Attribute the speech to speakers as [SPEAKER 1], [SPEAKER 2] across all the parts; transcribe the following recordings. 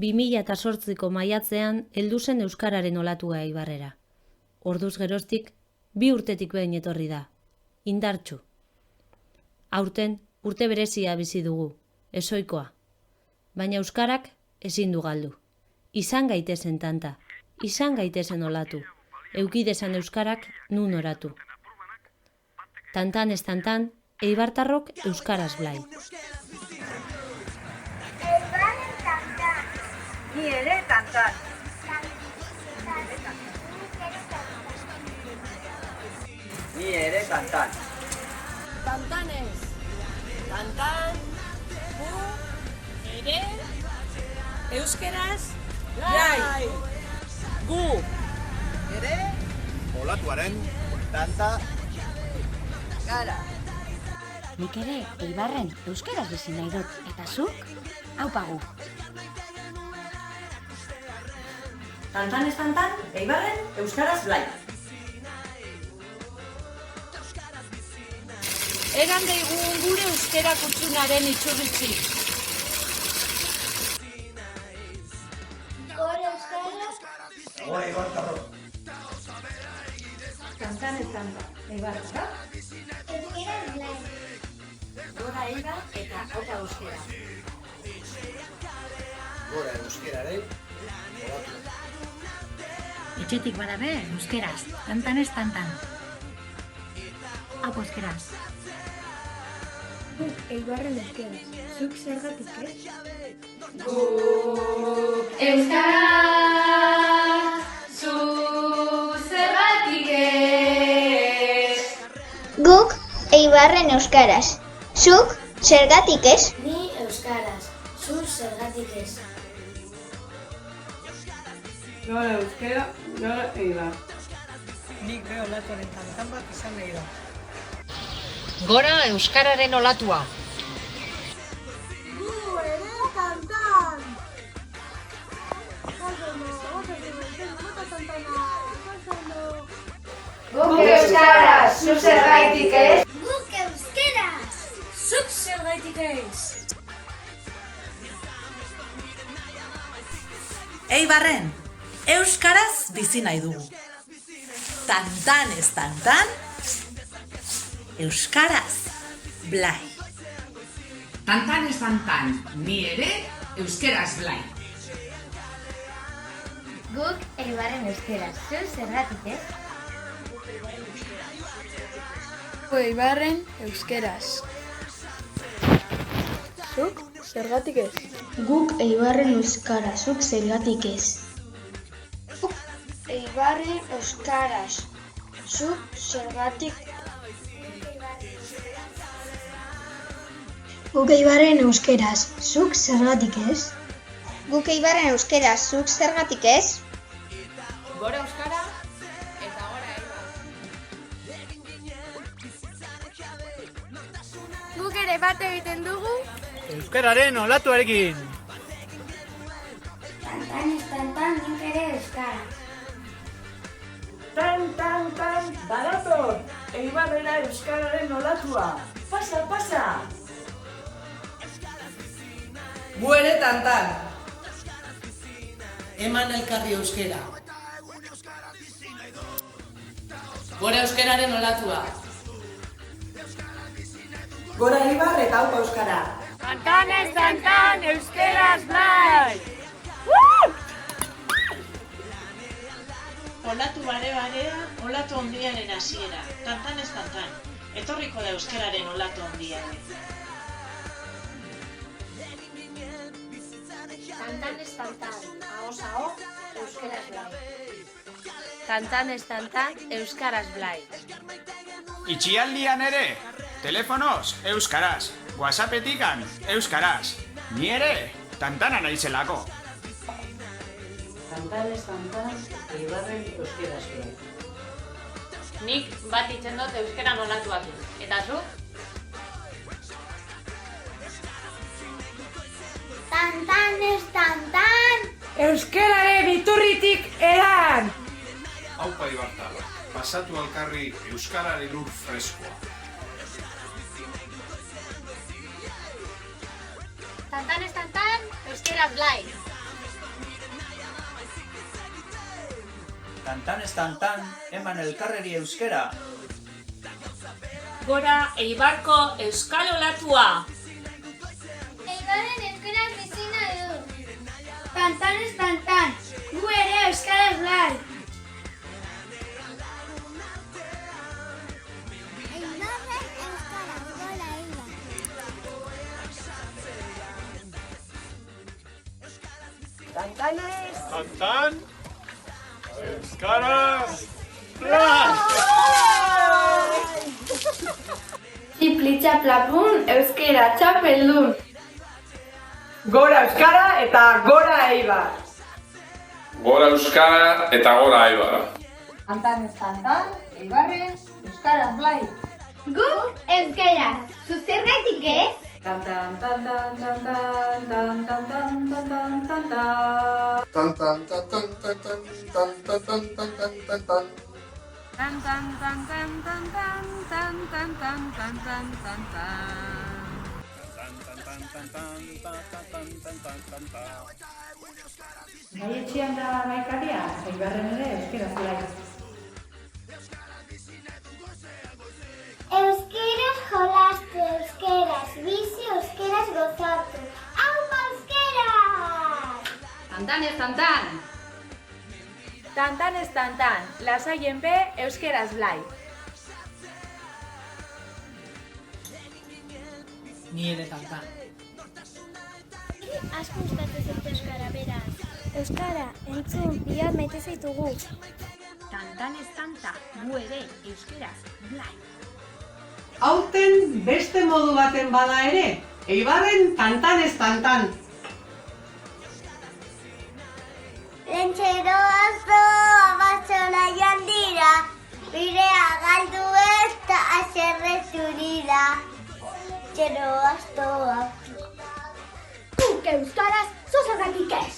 [SPEAKER 1] 2008ko maiatzean heldu zen euskararen olatua Eibarrera. Orduz geroztik, 2 urtetik behin etorri da. Indartsu. Aurten, urte berezia bizi dugu, ezoikoa. Baina euskarak ezin du galdu. Izan gaitezen tanta, izan gaitezen olatu. Eukidezan euskarak nun oratu. Tantan ez tantan, eibartarrok euskaraz blai.
[SPEAKER 2] Eibarren tantan.
[SPEAKER 3] Ni ere tantan. Ni ere tantan.
[SPEAKER 4] Tantanez. Tantan. Gu. Ere. Euskeraz. Blai.
[SPEAKER 3] Gu.
[SPEAKER 4] Ere.
[SPEAKER 5] Olatuaren tanta
[SPEAKER 4] Gara.
[SPEAKER 6] Nik ere Eibarren euskeraz bizi nahi dut, eta zuk, haupagu.
[SPEAKER 7] Tantan ez tantan, Eibarren euskaraz blai.
[SPEAKER 4] Egan daigun gure euskera kutsunaren itxurritzi.
[SPEAKER 2] Gora euskara.
[SPEAKER 5] Gora Eibartarro.
[SPEAKER 7] Tantan ez tantan, Eibartarra.
[SPEAKER 2] Euskaraz blai.
[SPEAKER 6] Gora Eibar eta haupa euskera.
[SPEAKER 5] Gora euskeraren olatu.
[SPEAKER 6] Etxetik badabe euskeraz, tantan ez tantan. Haupa euskeraz.
[SPEAKER 2] Guk Eibarren euskaraz. Zuk zergatik ez?
[SPEAKER 8] Euskara, zu zergatik ez?
[SPEAKER 2] Guk Eibarren euskaraz. Zuk zergatik ez?
[SPEAKER 8] Ni euskaraz, zu zergatik ez?
[SPEAKER 3] Gora euskera, gora Eibar.
[SPEAKER 4] Nik be olatuaren tantan bat izan nahi da.
[SPEAKER 9] Gora euskararen olatua.
[SPEAKER 8] Guk euskaraz, zu zergatik ez?
[SPEAKER 2] Guk euskaraz.
[SPEAKER 4] Zuk zergaitik ez.
[SPEAKER 10] Eibarren, euskaraz bizi nahi dugu. Tantan ez tantan, euskaraz blai.
[SPEAKER 11] Tantan ez tantan, ni ere euskeraz blai.
[SPEAKER 8] Guk Eibarren euskaraz, zu zergatik ez?
[SPEAKER 12] Eibarren euskeraz. Zuk zergatik ez?
[SPEAKER 2] Guk Eibarren euskaraz. Zuk zergatik ez? Guk Eibarren euskaraz. Zuk zergatik. Guk Eibarren euskaraz. Zuk zergatik ez? Guk Eibarren euskaraz. Zuk zergatik ez?
[SPEAKER 4] Gora euskara eta gora Eibar.
[SPEAKER 12] Guk ere bat egiten dugu.
[SPEAKER 3] Euskararen olatuarekin.
[SPEAKER 8] Tantan ez tantan, nik ere euskaraz.
[SPEAKER 7] Tan, badator, Eibarrera euskararen olatua. Pasa, pasa.
[SPEAKER 10] Gu ere tantan. Eman elkarri euskera. Gora euskararen olatua.
[SPEAKER 7] Gora Eibar eta haupa euskara.
[SPEAKER 4] Tantan ez tantan, euskeraz blai.
[SPEAKER 3] Olatu bare-barea, olatu ondiaren hasiera. Tantan ez tantan. Etorriko da euskararen olatu ondiaren.
[SPEAKER 8] Tantan ez tantan, ahoz aho, euskaraz blai.
[SPEAKER 1] Tantan ez tantan, euskaraz blai.
[SPEAKER 13] Itxialdian ere, telefonoz, euskaraz. WhatsAppetikan, euskaraz. Ni ere, tantana naizelako.
[SPEAKER 7] Tantan ez tantan, Eibarren euskaraz blai.
[SPEAKER 9] Nik bat itzen dut euskeran olatuakin. Eta zu?
[SPEAKER 2] Tantan ez tantan.
[SPEAKER 4] Euskararen iturritik eran.
[SPEAKER 5] Haupa Eibartarra, pasatu alkarri euskararen ur freskoa.
[SPEAKER 8] Tantan ez tantan, euskaraz blai.
[SPEAKER 13] Tantan ez tantan, eman elkarreri euskera.
[SPEAKER 4] Gora Eibarko euskal olatua.
[SPEAKER 12] Eibarren euskaraz bizi nahi du. Tantan ez tantan, gu ere euskaraz blai.
[SPEAKER 8] Tantanez!
[SPEAKER 5] Tantan! Euskaraz! Blai!
[SPEAKER 12] Txiplitxa plapun, euskera txapeldun.
[SPEAKER 10] Gora euskara eta gora Eibar.
[SPEAKER 14] Gora euskara eta gora Eibar.
[SPEAKER 8] Tantan ez tantan, Eibarren euskaraz blai.
[SPEAKER 2] Guk euskaraz, zu zergatik ez?
[SPEAKER 10] Tantan, tantan, tantan, tantan, tantan, tantan.
[SPEAKER 5] Tantan, tantan, tantan, tantan, tantan, tantan, tantan.
[SPEAKER 4] Tan tan tan tan tan tan tan tan tan tan tan tan tan.
[SPEAKER 7] Nahi etxean da maikaria, Eibarren ere euskaraz blai.
[SPEAKER 2] Euskeraz jolastu, euskeraz bizi, euskeraz gozatu. Aupa euskeraz!
[SPEAKER 6] Tantan ez tantan.
[SPEAKER 4] Tantan ez tantan, lasaien be euskeraz blai.
[SPEAKER 10] Ni ere tantan.
[SPEAKER 12] Asko gustatzen zait euskara beraz. Euskara, entzun, bihar maite zaitugu.
[SPEAKER 6] Tantan ez tanta, gu ere euskaraz blai.
[SPEAKER 10] Aurten beste modu baten bada ere, Eibarren tantan ez tantan.
[SPEAKER 2] Lentxero azo, abasora joan dira, birea galdu eta aserretu dira. Txero azoa. Guk euskaraz, zuzagatik ez.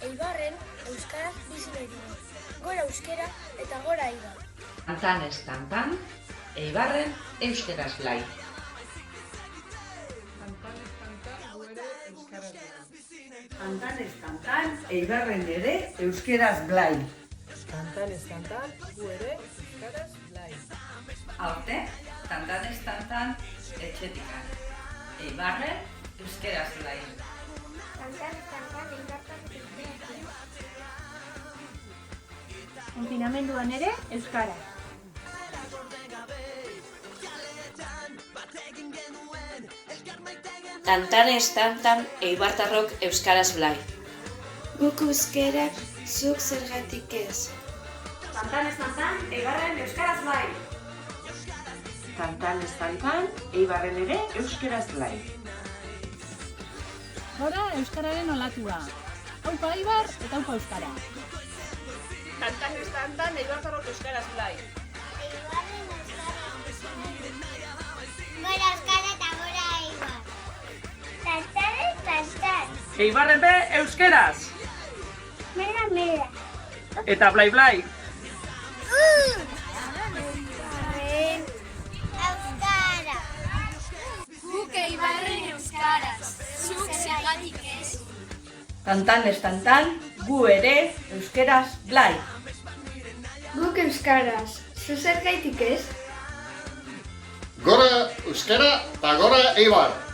[SPEAKER 12] Eibarren euskaraz bizi nahi dugu. Gora euskera eta gora Eibar.
[SPEAKER 11] Tantan ez tantan, Eibarren euskaraz blai.
[SPEAKER 10] Tantan ez tantan, Eibarren ere euskaraz blai.
[SPEAKER 7] Tantan ez tantan, gu ere euskaraz blai.
[SPEAKER 11] Aurte, tantan ez tantan, etxetikan. Eibarren euskaraz blai.
[SPEAKER 12] Tantan ez tantan, Eibarren euskaraz.
[SPEAKER 4] Konfinamenduan ere euskara.
[SPEAKER 1] Tantan ez tantan, eibartarrok euskaraz blai.
[SPEAKER 12] Guk euskerak, zuk zergatik ez.
[SPEAKER 7] Tantan ez tantan, Eibarren euskaraz blai.
[SPEAKER 3] Tantan ez tantan, Eibarren ere euskaraz blai.
[SPEAKER 4] Gora euskararen olatua. Aupa Eibar eta aupa euskara.
[SPEAKER 10] Tantan ez tantan, Eibartarrok euskaraz blai.
[SPEAKER 2] Gora euskara eta gora Eibar. Tantan ez tantan.
[SPEAKER 10] Eibarren be euskeraz.
[SPEAKER 2] Mera, mera.
[SPEAKER 10] Eta blai blai.
[SPEAKER 2] Euskara.
[SPEAKER 12] Guk Eibarren euskaraz, zuk zergatik ez.
[SPEAKER 10] Tantan ez tantan, gu ere euskaraz blai.
[SPEAKER 12] Guk euskaraz, zu zergatik ez.
[SPEAKER 5] Gora euskara eta gora Eibar.